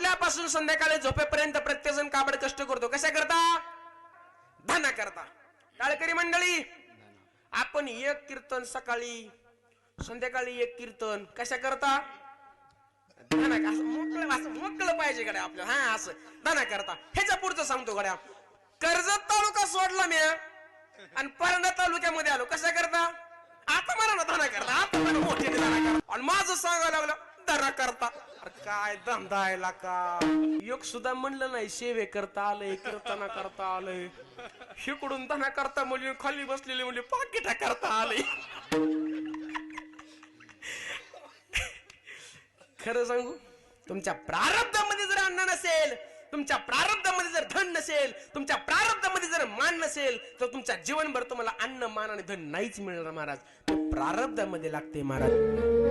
उठल्यापासून संध्याकाळी झोपेपर्यंत प्रत्येकजण काबड कष्ट करतो. कशा करता? धना करता. टाळकरी मंडळी, आपण एक कीर्तन सकाळी संध्याकाळी एक कीर्तन कशा करता? धना. असं मोकळं पाहिजे गड्या आपल्याला. हा असं धना करता. ह्याच्या पुढचं सांगतो गड्या. कर्जत तालुका सोडला मी आणि परंडा तालुक्यामध्ये आलो. कशा करता? आता मला ना धना करता. आता मला मोठे धना करता. आणि माझं सांगायला लागलं धना करता. काय धंदा आहे का? योग सुद्धा म्हणलं नाही सेवे करता आलंय, कीर्तना करता आलंय. इकडून धना करता म्हणजे खाली बसलेले म्हणजे पाकिटा करता आलंय. खरं सांगू, तुमच्या प्रारब्धामध्ये जर अन्न नसेल, तुमच्या प्रारब्धामध्ये जर धन नसेल, तुमच्या प्रारब्धामध्ये जर मान नसेल, तर तुमच्या जीवनभर तुम्हाला अन्न मान आणि धन नाहीच मिळणार महाराज. प्रारब्धामध्ये लागते महाराज.